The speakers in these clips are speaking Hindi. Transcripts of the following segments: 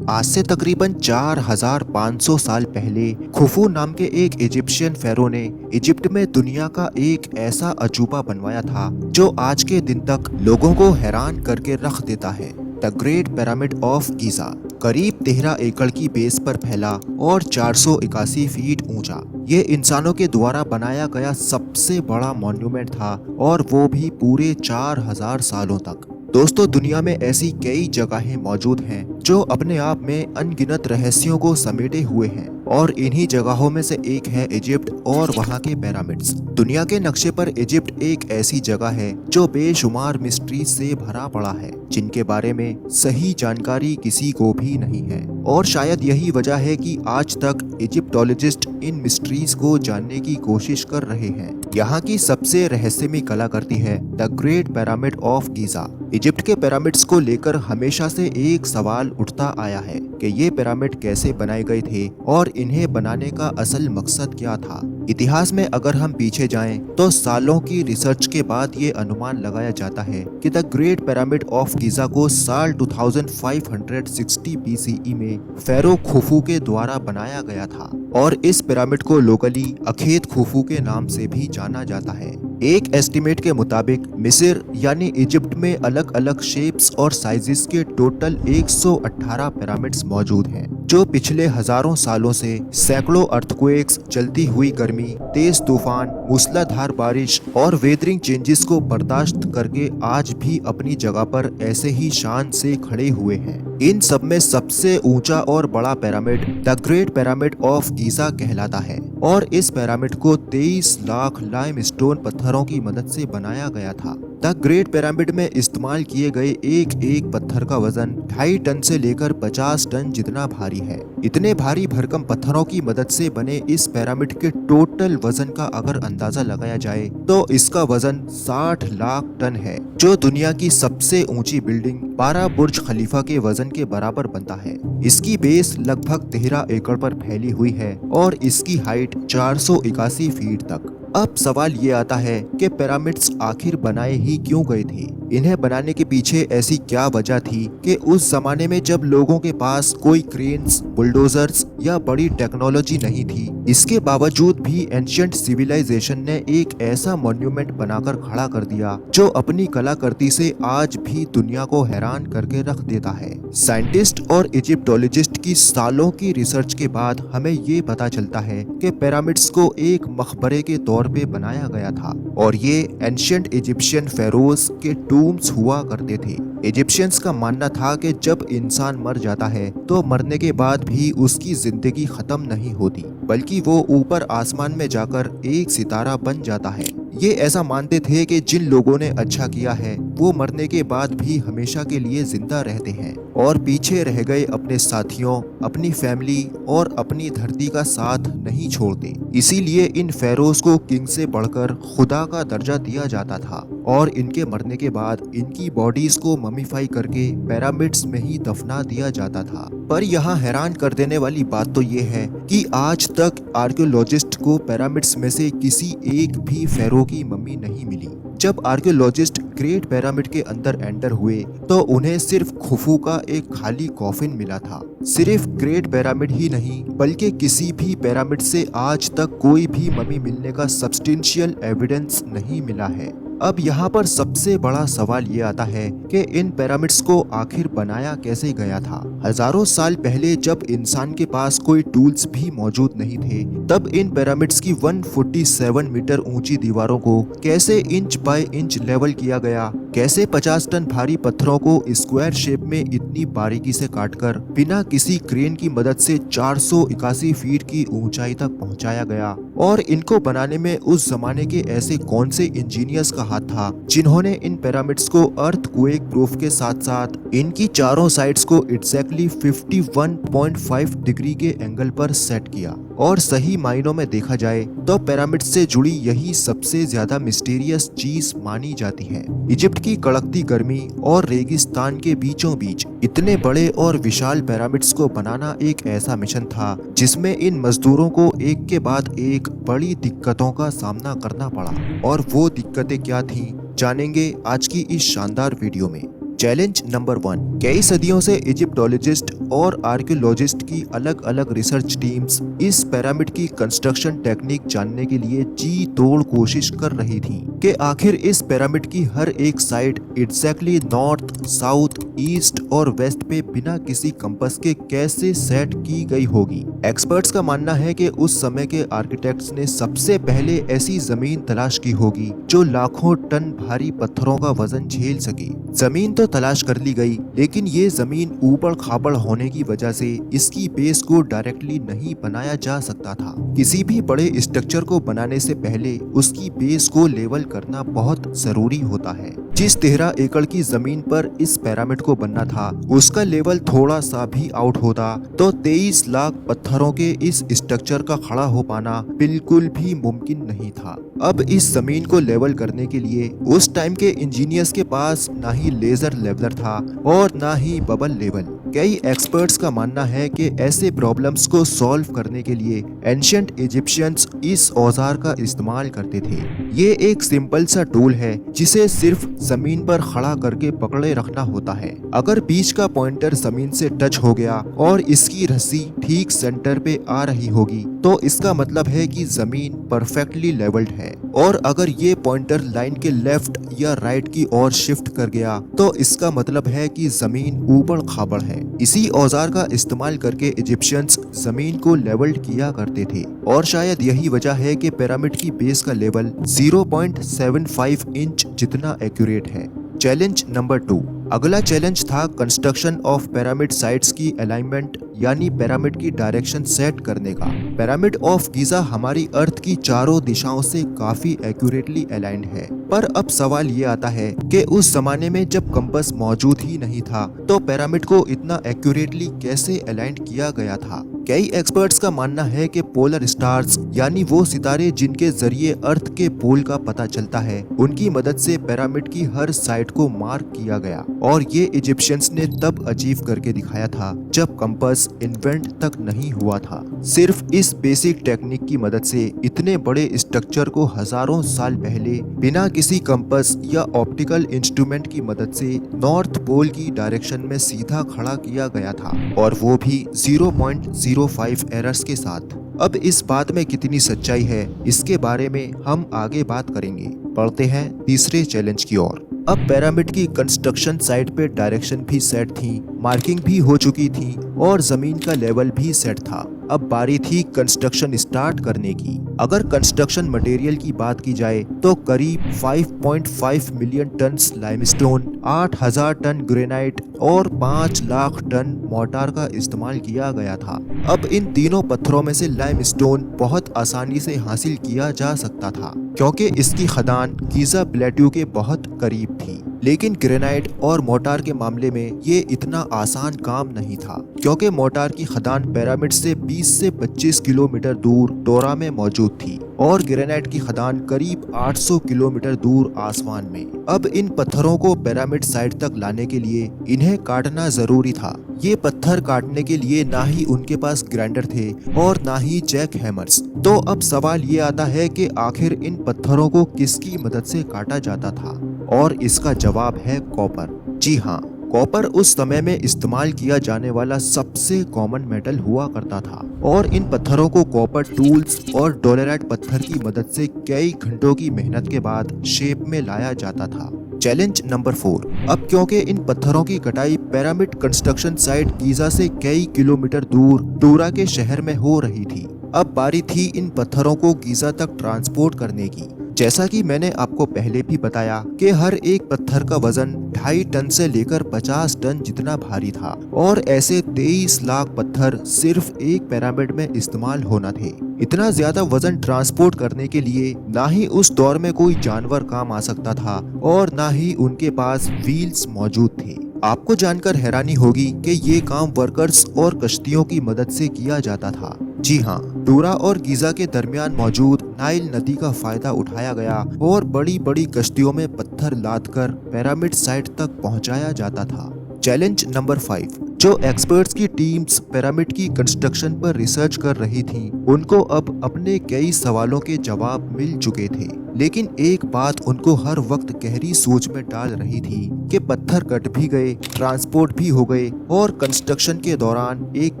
आज से तकरीबन 4500 साल पहले खुफू नाम के एक इजिप्शियन फेरो ने इजिप्ट में दुनिया का एक ऐसा अजूबा बनवाया था जो आज के दिन तक लोगों को हैरान करके रख देता है। The great pyramid of Giza करीब 13 एकड़ की बेस पर फैला और 481 फीट ऊंचा। ये इंसानों के द्वारा बनाया गया सबसे बड़ा मॉन्यूमेंट था और वो भी पूरे 4000 सालों तक। दोस्तों, दुनिया में ऐसी कई जगहें मौजूद हैं जो अपने आप में अनगिनत रहस्यों को समेटे हुए हैं और इन्हीं जगहों में से एक है इजिप्ट और वहाँ के पिरामिड्स। दुनिया के नक्शे पर इजिप्ट एक ऐसी जगह है जो बेशुमार मिस्ट्री से भरा पड़ा है, जिनके बारे में सही जानकारी किसी को भी नहीं है। और शायद यही वजह है कि आज तक इजिप्टोलॉजिस्ट इन मिस्ट्रीज को जानने की कोशिश कर रहे हैं। यहाँ की सबसे रहस्यमयी कलाकृति है the great pyramid of Giza. Egypt के पिरामिड्स को लेकर हमेशा से एक सवाल उठता आया है कि ये पिरामिड कैसे बनाए गए थे और इन्हें बनाने का असल मकसद क्या था। इतिहास में अगर हम पीछे जाएं तो सालों की रिसर्च के बाद ये अनुमान लगाया जाता है कि the great pyramid of Giza को साल 2560 BCE में फेरो खुफू के द्वारा बनाया गया था और इस पिरामिड को लोकली अखेत खुफू के नाम से भी जाना जाता है। एक एस्टिमेट के मुताबिक मिस्र यानी इजिप्ट में अलग अलग शेप्स और साइजेस के टोटल 118 पिरामिड्स मौजूद हैं, जो पिछले हजारों सालों से सैकड़ों अर्थक्वेक्स, चलती हुई गर्मी, तेज तूफान, मूसलाधार बारिश और वेदरिंग चेंजेस को बर्दाश्त करके आज भी अपनी जगह पर ऐसे ही शान से खड़े हुए हैं। इन सब में सबसे ऊंचा और बड़ा pyramid the great pyramid of Giza कहलाता है और इस पिरामिड को 23 लाख लाइमस्टोन पत्थरों की मदद से बनाया गया था। द ग्रेट पिरामिड में इस्तेमाल किए गए एक एक पत्थर का वजन 2.5 टन से लेकर 50 टन जितना भारी है। इतने भारी भरकम पत्थरों की मदद से बने इस पिरामिड के टोटल वजन का अगर अंदाजा लगाया जाए तो इसका वजन 60 लाख टन है, जो दुनिया की सबसे ऊंची बिल्डिंग 12 बुर्ज खलीफा के वजन के बराबर बनता है। इसकी बेस लगभग 13 एकड़ पर फैली हुई है और इसकी हाइट 481 फीट तक। अब सवाल ये आता है कि पिरामिड्स आखिर बनाए ही क्यों गए थे? इन्हें बनाने के पीछे ऐसी क्या वजह थी कि उस जमाने में जब लोगों के पास कोई क्रेन्स, बुलडोजर्स या बड़ी टेक्नोलॉजी नहीं थी, इसके बावजूद भी एंशिएंट सिविलाइजेशन ने एक ऐसा मॉन्यूमेंट बनाकर खड़ा कर दिया जो अपनी कलाकृति से आज भी दुनिया को हैरान करके रख देता है। साइंटिस्ट और इजिप्टोलॉजिस्ट की सालों की रिसर्च के बाद हमें ये पता चलता है कि पिरामिड्स को एक मकबरे के तौर पे बनाया गया था और ये एंशिएंट इजिप्शियन फेरोज के टूम्स हुआ करते थे। इजिप्शियंस का मानना था कि जब इंसान मर जाता है तो मरने के बाद भी उसकी जिंदगी खत्म नहीं होती, बल्कि वो ऊपर आसमान में जाकर एक सितारा बन जाता है। ये ऐसा मानते थे कि जिन लोगों ने अच्छा किया है वो मरने के बाद भी हमेशा के लिए जिंदा रहते हैं और पीछे रह गए अपने साथियों, अपनी फैमिली और अपनी धरती का साथ नहीं छोड़ते। इसीलिए इन फेरोज को किंग से बढ़कर खुदा का दर्जा दिया जाता था और इनके मरने के बाद इनकी बॉडीज को ममीफाई करके पिरामिड्स में ही दफना दिया जाता था। पर यहाँ हैरान कर देने वाली बात तो ये है कि आज तक आर्कियोलॉजिस्ट को पिरामिड्स में से किसी एक भी फेरो की मम्मी नहीं मिली। जब आर्कियोलॉजिस्ट ग्रेट पिरामिड के अंदर एंटर हुए तो उन्हें सिर्फ खुफू का एक खाली कॉफिन मिला था। सिर्फ ग्रेट पिरामिड ही नहीं बल्कि किसी भी पिरामिड से आज तक कोई भी मम्मी मिलने का सब्सटेंशियल एविडेंस नहीं मिला है। अब यहाँ पर सबसे बड़ा सवाल ये आता है कि इन पिरामिड्स को आखिर बनाया कैसे गया था। हजारों साल पहले जब इंसान के पास कोई टूल्स भी मौजूद नहीं थे, तब इन पिरामिड्स की 147 मीटर ऊंची दीवारों को कैसे इंच बाय इंच लेवल किया गया, कैसे 50 टन भारी पत्थरों को स्क्वायर शेप में इतनी बारीकी से काटकर बिना किसी क्रेन की मदद से 481 फीट की ऊंचाई तक पहुंचाया गया और इनको बनाने में उस जमाने के ऐसे कौन से इंजीनियर्स का हाथ था जिन्होंने इन पिरामिड्स को अर्थक्वेक प्रूफ के साथ साथ इनकी चारों साइड्स को एग्जैक्टली 51.5 डिग्री के एंगल पर सेट किया। और सही मायनों में देखा जाए तो पिरामिड से जुड़ी यही सबसे ज्यादा मिस्टीरियस चीज मानी जाती है। इजिप्ट की कड़कती गर्मी और रेगिस्तान के बीचों बीच इतने बड़े और विशाल पिरामिड्स को बनाना एक ऐसा मिशन था जिसमें इन मजदूरों को एक के बाद एक बड़ी दिक्कतों का सामना करना पड़ा। और वो दिक्कतें क्या थीं, जानेंगे आज की इस शानदार वीडियो में। Challenge number 1। कई सदियों से इजिप्टोलॉजिस्ट और आर्कियोलॉजिस्ट की अलग अलग रिसर्च टीम्स इस पिरामिड की कंस्ट्रक्शन टेक्निक जानने के लिए जी तोड़ कोशिश कर रही थी कि आखिर इस पिरामिड की हर एक side exactly north, south, east और वेस्ट पे बिना किसी कंपास के कैसे सेट की गई होगी। एक्सपर्ट्स का मानना है कि उस समय के आर्किटेक्ट्स ने सबसे पहले ऐसी जमीन तलाश की होगी जो लाखों टन भारी पत्थरों का वजन झेल सके। जमीन तो तलाश कर ली गई, लेकिन ये जमीन ऊबड़ खाबड़ होने की वजह से इसकी बेस को डायरेक्टली नहीं बनाया जा सकता था। किसी भी बड़े स्ट्रक्चर को बनाने से पहले उसकी बेस को लेवल करना बहुत जरूरी होता है। जिस 13 एकड़ की जमीन पर इस पिरामिड को बनना था, उसका लेवल थोड़ा सा भी आउट होता तो 23 लाख पत्थरों के इस स्ट्रक्चर का खड़ा हो पाना बिल्कुल भी मुमकिन नहीं था। अब इस जमीन को लेवल करने के लिए उस टाइम के इंजीनियर्स के पास ना ही लेजर लेवलर था और ना ही बबल लेवल। कई एक्सपर्ट्स का मानना है कि ऐसे प्रॉब्लम्स को सॉल्व करने के लिए एंशिएंट इजिप्शियंस इस औजार का इस्तेमाल करते थे। ये एक सिंपल सा टूल है जिसे सिर्फ जमीन पर खड़ा करके पकड़े रखना होता है। अगर बीच का पॉइंटर जमीन से टच हो गया और इसकी रस्सी ठीक सेंटर पे आ रही होगी तो इसका मतलब है कि जमीन परफेक्टली लेवल्ड है, और अगर ये पॉइंटर लाइन के लेफ्ट या राइट की ओर शिफ्ट कर गया तो इसका मतलब है कि जमीन ऊबड़ खाबड़ है। इसी औजार का इस्तेमाल करके इजिप्शियंस जमीन को लेवल्ड किया करते थे, और शायद यही वजह है कि पिरामिड की बेस का लेवल 0.75 इंच जितना एक्यूरेट है। Challenge number 2। अगला चैलेंज था कंस्ट्रक्शन ऑफ पिरामिड साइट्स की अलाइनमेंट, यानी पिरामिड की डायरेक्शन सेट करने का। पिरामिड ऑफ गीजा हमारी अर्थ की चारों दिशाओं से काफी एक्यूरेटली अलाइंड है, पर अब सवाल ये आता है कि उस जमाने में जब कंपास मौजूद ही नहीं था तो पिरामिड को इतना एक्यूरेटली कैसे अलाइंड किया गया था। कई एक्सपर्ट्स का मानना है कि पोलर स्टार्स, यानी वो सितारे जिनके जरिए अर्थ के पोल का पता चलता है, उनकी मदद से पिरामिड की हर साइड को मार्क किया गया, और ये इजिप्शियंस ने तब अचीव करके दिखाया था जब कंपास इन्वेंट तक नहीं हुआ था। सिर्फ इस बेसिक टेक्निक की मदद से इतने बड़े स्ट्रक्चर को हजारों साल पहले बिना किसी कंपास या ऑप्टिकल इंस्ट्रूमेंट की मदद से नॉर्थ पोल की डायरेक्शन में सीधा खड़ा किया गया था, और वो भी 0.05 एरर्स के साथ। अब इस बात में कितनी सच्चाई है, इसके बारे में हम आगे बात करेंगे। बढ़ते हैं तीसरे चैलेंज की ओर। अब पिरामिड की कंस्ट्रक्शन साइट पे डायरेक्शन भी सेट थी, मार्किंग भी हो चुकी थी और जमीन का लेवल भी सेट था। अब बारी थी कंस्ट्रक्शन स्टार्ट करने की। अगर कंस्ट्रक्शन मटेरियल की बात की जाए तो करीब 5.5 million ton limestone, 8,000 ton granite और 5 लाख टन मोर्टार का इस्तेमाल किया गया था। अब इन तीनों पत्थरों में से लाइमस्टोन बहुत आसानी से हासिल किया जा सकता था क्योंकि इसकी खदान गीजा प्लेट्यू के बहुत करीब थी, लेकिन ग्रेनाइट और मोर्टार के मामले में ये इतना आसान काम नहीं था क्योंकि मोर्टार की खदान पिरामिड से 20 से 25 किलोमीटर दूर टोरा में मौजूद थी और ग्रेनाइट की खदान करीब 800 किलोमीटर दूर आसमान में। अब इन पत्थरों को पिरामिड साइट तक लाने के लिए इन्हें काटना जरूरी था। ये पत्थर काटने के लिए ना ही उनके पास ग्राइंडर थे और ना ही जैक हैमर्स। तो अब सवाल ये आता है कि आखिर इन पत्थरों को किसकी मदद से काटा जाता था, और इसका जवाब है कॉपर। जी हाँ, कॉपर उस समय में इस्तेमाल किया जाने वाला सबसे कॉमन मेटल हुआ करता था, और इन पत्थरों को कॉपर टूल्स और डोलेराइट पत्थर की मदद से कई घंटों की मेहनत के बाद शेप में लाया जाता था। Challenge number 4। अब क्योंकि इन पत्थरों की कटाई पिरामिड कंस्ट्रक्शन साइट गीजा से कई किलोमीटर दूर टूरा के शहर में हो रही थी, अब बारी थी इन पत्थरों को गीजा तक ट्रांसपोर्ट करने की। जैसा कि मैंने आपको पहले भी बताया कि हर एक पत्थर का वजन 2.5 टन से लेकर 50 टन जितना भारी था, और ऐसे 23 लाख पत्थर सिर्फ एक पिरामिड में इस्तेमाल होना थे। इतना ज्यादा वजन ट्रांसपोर्ट करने के लिए ना ही उस दौर में कोई जानवर काम आ सकता था और ना ही उनके पास व्हील्स मौजूद थे। आपको जानकर हैरानी होगी कि ये काम वर्कर्स और कश्तियों की मदद से किया जाता था। जी हाँ, टूरा और गीजा के दरमियान मौजूद नाइल नदी का फायदा उठाया गया और बड़ी बड़ी कश्तियों में पत्थर लादकर पिरामिड साइट तक पहुंचाया जाता था। Challenge number 5। जो एक्सपर्ट्स की टीम्स पिरामिड की कंस्ट्रक्शन पर रिसर्च कर रही थी, उनको अब अपने कई सवालों के जवाब मिल चुके थे, लेकिन एक बात उनको हर वक्त गहरी सोच में डाल रही थी कि पत्थर कट भी गए, ट्रांसपोर्ट भी हो गए और कंस्ट्रक्शन के दौरान एक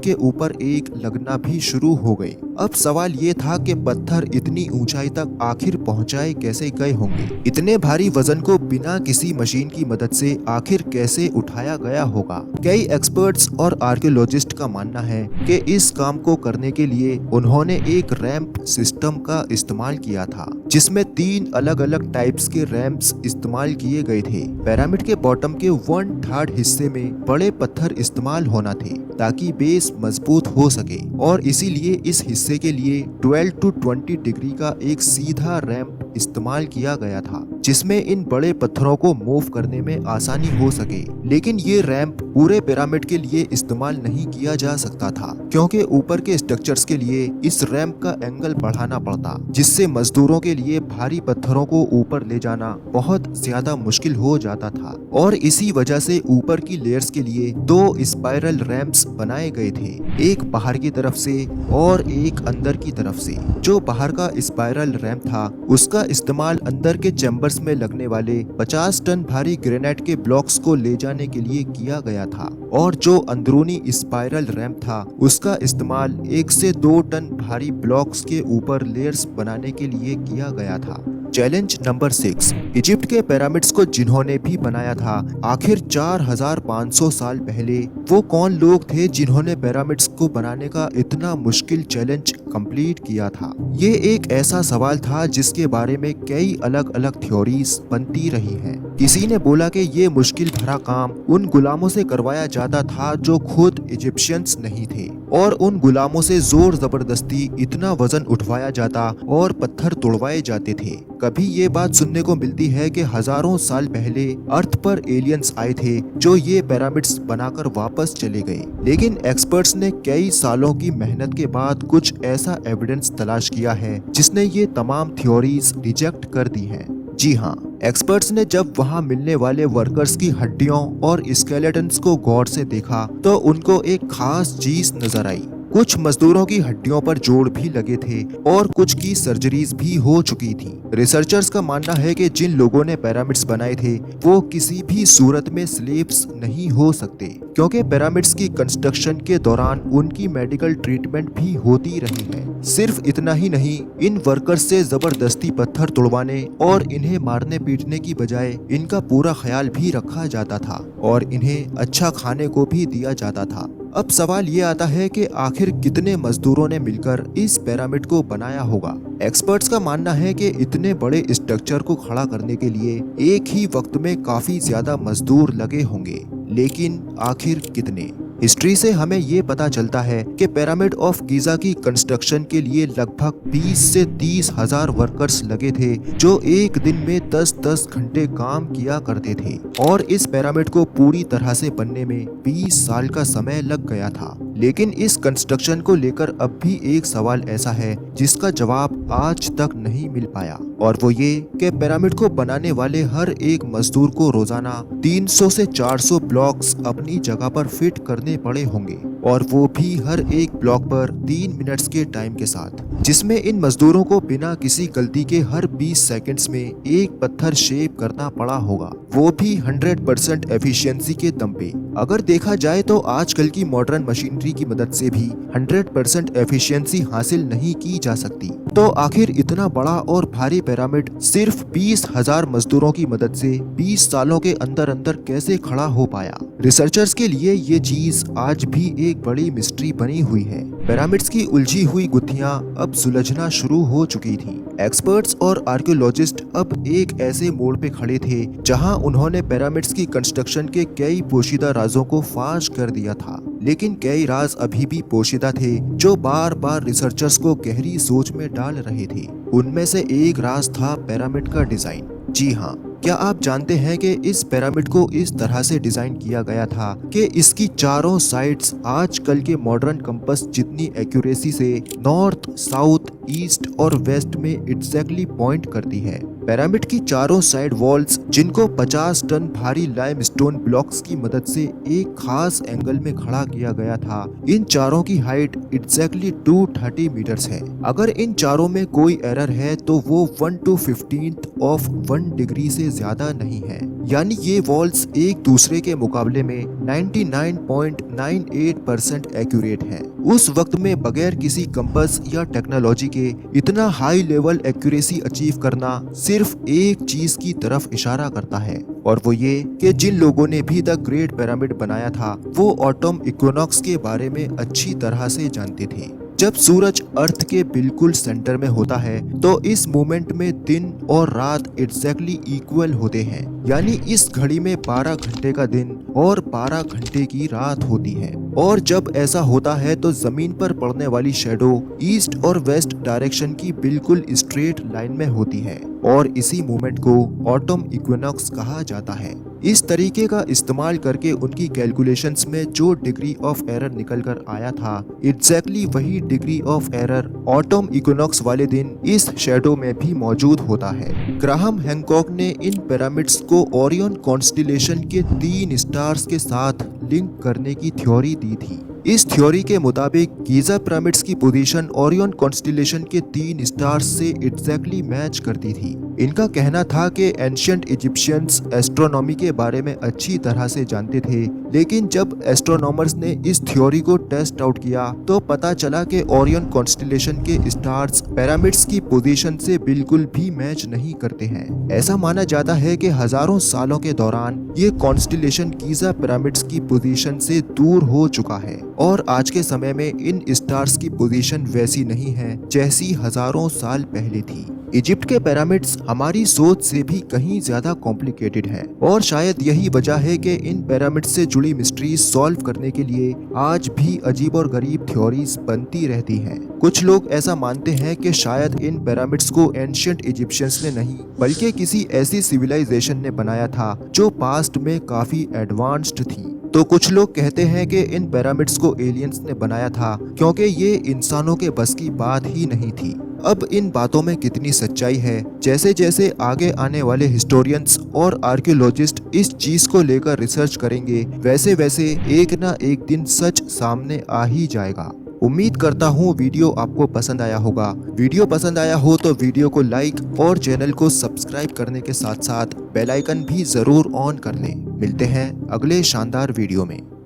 के ऊपर एक लगना भी शुरू हो गए। अब सवाल ये था कि पत्थर इतनी ऊंचाई तक आखिर पहुंचाए कैसे गए होंगे। इतने भारी वजन को बिना किसी मशीन की मदद से आखिर कैसे उठाया गया होगा। कई एक्सपर्ट्स और आर्कियोलॉजिस्ट का मानना है कि इस काम को करने के लिए उन्होंने एक रैंप सिस्टम का इस्तेमाल किया था, जिसमें 3 अलग अलग टाइप्स के रैंप्स इस्तेमाल किए गए थे। पिरामिड के बॉटम के 1/3 हिस्से में बड़े पत्थर इस्तेमाल होना थे ताकि बेस मजबूत हो सके, और इसीलिए इस हिस्से के लिए 12 to 20 डिग्री का एक सीधा रैंप इस्तेमाल किया गया था, जिसमें इन बड़े पत्थरों को मूव करने में आसानी हो सके। लेकिन ये रैंप पूरे पिरामिड के लिए इस्तेमाल नहीं किया जा सकता था, क्योंकि ऊपर के स्ट्रक्चर्स के लिए इस रैंप का एंगल बढ़ाना पड़ता, जिससे मजदूरों के लिए भारी पत्थरों को ऊपर ले जाना बहुत ज्यादा मुश्किल हो जाता था। और इसी वजह से ऊपर की लेयर्स के लिए 2 स्पाइरल रैंप्स बनाए गए थे, एक बाहर की तरफ से और एक अंदर की तरफ से। जो बाहर का स्पाइरल रैंप था उसका इस्तेमाल अंदर के चैम्बर्स में लगने वाले 50 टन भारी ग्रेनाइट के ब्लॉक्स को ले जाने के लिए किया गया था, और जो अंदरूनी स्पाइरल रैंप था उसका इस्तेमाल 1 से 2 टन भारी ब्लॉक्स के ऊपर लेयर्स बनाने के लिए किया गया था। चैलेंज नंबर 6, इजिप्ट के पिरामिड्स को जिन्होंने भी बनाया था, आखिर 4500 साल पहले वो कौन लोग थे जिन्होंने पिरामिड्स को बनाने का इतना मुश्किल चैलेंज कंप्लीट किया था। ये एक ऐसा सवाल था जिसके बारे में कई अलग अलग थ्योरीज बनती रही हैं। किसी ने बोला कि ये मुश्किल भरा काम उन गुलामों से करवाया जाता था जो खुद इजिप्शियंस नहीं थे, और उन गुलामों से जोर जबरदस्ती इतना वजन उठवाया जाता और पत्थर तोड़वाए जाते थे। कभी ये बात सुनने को मिलती है कि हजारों साल पहले अर्थ पर एलियंस आए थे जो ये पिरामिड्स बनाकर वापस चले गए। लेकिन एक्सपर्ट्स ने कई सालों की मेहनत के बाद कुछ ऐसा एविडेंस तलाश किया है जिसने ये तमाम थ्योरीज रिजेक्ट कर दी हैं। जी हाँ, एक्सपर्ट्स ने जब वहाँ मिलने वाले वर्कर्स की हड्डियों और स्केलेटन्स को गौर से देखा तो उनको एक खास चीज नजर आई। कुछ मजदूरों की हड्डियों पर जोड़ भी लगे थे और कुछ की सर्जरीज भी हो चुकी थी। रिसर्चर्स का मानना है कि जिन लोगों ने पिरामिड्स बनाए थे वो किसी भी सूरत में स्लेव्स नहीं हो सकते, क्योंकि पिरामिड्स की कंस्ट्रक्शन के दौरान उनकी मेडिकल ट्रीटमेंट भी होती रही है। सिर्फ इतना ही नहीं, इन वर्कर्स से जबरदस्ती पत्थर तोड़वाने और इन्हें मारने पीटने की बजाय इनका पूरा ख्याल भी रखा जाता था और इन्हें अच्छा खाने को भी दिया जाता था। अब सवाल ये आता है कि आखिर कितने मजदूरों ने मिलकर इस पिरामिड को बनाया होगा। एक्सपर्ट्स का मानना है कि इतने बड़े स्ट्रक्चर को खड़ा करने के लिए एक ही वक्त में काफी ज्यादा मजदूर लगे होंगे, लेकिन आखिर कितने? हिस्ट्री से हमें ये पता चलता है कि पिरामिड ऑफ गीजा की कंस्ट्रक्शन के लिए लगभग 20 से 30 हजार वर्कर्स लगे थे जो एक दिन में 10-10 घंटे काम किया करते थे, और इस पिरामिड को पूरी तरह से बनने में 20 साल का समय लग गया था। लेकिन इस कंस्ट्रक्शन को लेकर अब भी एक सवाल ऐसा है जिसका जवाब आज तक नहीं मिल पाया, और वो ये कि पिरामिड को बनाने वाले हर एक मजदूर को रोजाना 300 से 400 ब्लॉक्स अपनी जगह पर फिट करने पड़े होंगे, और वो भी हर एक ब्लॉक पर 3 मिनट्स के टाइम के साथ, जिसमें इन मजदूरों को बिना किसी गलती के हर 20 सेकंड्स में एक पत्थर शेप करना पड़ा होगा, वो भी 100% एफिशिएंसी के दम पे। अगर देखा जाए तो आजकल की मॉडर्न मशीनरी की मदद से भी 100% एफिशिएंसी हासिल नहीं की जा सकती। तो आखिर इतना बड़ा और भारी पिरामिड सिर्फ 20,000 मजदूरों की मदद से 20 सालों के अंदर अंदर कैसे खड़ा हो पाया? रिसर्चर्स के लिए ये चीज आज भी एक बड़ी मिस्ट्री बनी हुई है। पिरामिड्स की उलझी हुई गुत्थियां अब सुलझना शुरू हो चुकी थी। एक्सपर्ट्स और आर्कियोलॉजिस्ट अब एक ऐसे मोड़ पे खड़े थे जहां उन्होंने पिरामिड्स की कंस्ट्रक्शन के कई पोशीदा राजों को फाश कर दिया था, लेकिन कई राज अभी भी पोशीदा थे जो बार बार रिसर्चर्स को गहरी सोच में डाल रहे थे। उनमें से एक राज था पिरामिड का डिजाइन। जी हाँ, क्या आप जानते हैं कि इस पिरामिड को इस तरह से डिजाइन किया गया था कि इसकी चारों साइड्स आजकल के मॉडर्न कंपास जितनी एक्यूरेसी से नॉर्थ, साउथ, ईस्ट और वेस्ट में एग्जैक्टली पॉइंट करती है। पिरामिड की चारों साइड वॉल्स, जिनको 50 टन भारी लाइमस्टोन ब्लॉक्स की मदद से एक खास एंगल में खड़ा किया गया था, इन चारों की हाइट एग्जैक्टली 230 मीटर्स है। अगर इन चारों में कोई एरर है तो वो 1/15 ऑफ 1 डिग्री से ज्यादा नहीं है। यानी ये वॉल्स एक दूसरे के मुकाबले में 99.98% एक्यूरेट हैं। उस वक्त में बगैर किसी कंपास या टेक्नोलॉजी के इतना हाई लेवल एक्यूरेसी अचीव करना सिर्फ एक चीज की तरफ इशारा करता है, और वो ये कि जिन लोगों ने भी द ग्रेट पिरामिड बनाया था वो ऑटम इक्विनॉक्स के बारे में अच्छी तरह से जानते थे। जब सूरज अर्थ के बिल्कुल सेंटर में होता है तो इस मोमेंट में दिन और रात एग्जैक्टली इक्वल होते हैं। यानी इस घड़ी में 12 घंटे का दिन और 12 घंटे की रात होती है। और जब ऐसा होता है तो जमीन पर पड़ने वाली शेडो ईस्ट और वेस्ट डायरेक्शन की बिल्कुल स्ट्रेट लाइन में होती है, और इसी मोमेंट को ऑटम इक्विनॉक्स कहा जाता है। इस तरीके का इस्तेमाल करके उनकी कैलकुलेशंस में जो डिग्री ऑफ एरर निकल कर आया था, एग्जैक्टली वही degree of error autumn equinox वाले दिन इस शेडो में भी मौजूद होता है। ग्राहम हैंकॉक ने इन पिरामिड्स को ओरियन कॉन्स्टिलेशन के 3 स्टार्स के साथ लिंक करने की थ्योरी दी थी। इस थ्योरी के मुताबिक गीजा पिरामिड्स की पोजीशन ओरियन कॉन्स्टिलेशन के 3 स्टार्स से एग्जैक्टली मैच करती थी। इनका कहना था कि एंशिएंट इजिप्शियंस एस्ट्रोनॉमी के बारे में अच्छी तरह से जानते थे, लेकिन जब एस्ट्रोनॉमर्स ने इस थ्योरी को टेस्ट आउट किया तो पता चला कि ओरियन कॉन्स्टिलेशन के स्टार्स पिरामिड्स की पोजीशन से बिल्कुल भी मैच नहीं करते हैं। ऐसा माना जाता है कि हजारों सालों के दौरान ये कॉन्स्टिलेशन गीजा पिरामिड्स की पोजीशन से दूर हो चुका है, और आज के समय में इन स्टार्स की पोजीशन वैसी नहीं है जैसी हजारों साल पहले थी। इजिप्ट के पिरामिड्स हमारी सोच से भी कहीं ज्यादा कॉम्प्लिकेटेड है, और शायद यही वजह है कि इन पिरामिड्स से जुड़ी मिस्ट्रीज सॉल्व करने के लिए आज भी अजीब और गरीब थ्योरीज बनती रहती हैं। कुछ लोग ऐसा मानते हैं कि शायद इन पिरामिड्स को एंशिएंट इजिप्शियंस ने नहीं बल्कि किसी ऐसी सिविलाइजेशन ने बनाया था जो पास्ट में काफी एडवांस्ड थी। तो कुछ लोग कहते हैं कि इन पिरामिड्स को एलियंस ने बनाया था क्योंकि ये इंसानों के बस की बात ही नहीं थी। अब इन बातों में कितनी सच्चाई है, जैसे जैसे आगे आने वाले हिस्टोरियंस और आर्कियोलॉजिस्ट इस चीज को लेकर रिसर्च करेंगे, वैसे वैसे एक ना एक दिन सच सामने आ ही जाएगा। उम्मीद करता हूँ वीडियो आपको पसंद आया होगा। वीडियो पसंद आया हो तो वीडियो को लाइक और चैनल को सब्सक्राइब करने के साथ साथ बेल आइकन भी जरूर ऑन कर लें। मिलते हैं अगले शानदार वीडियो में।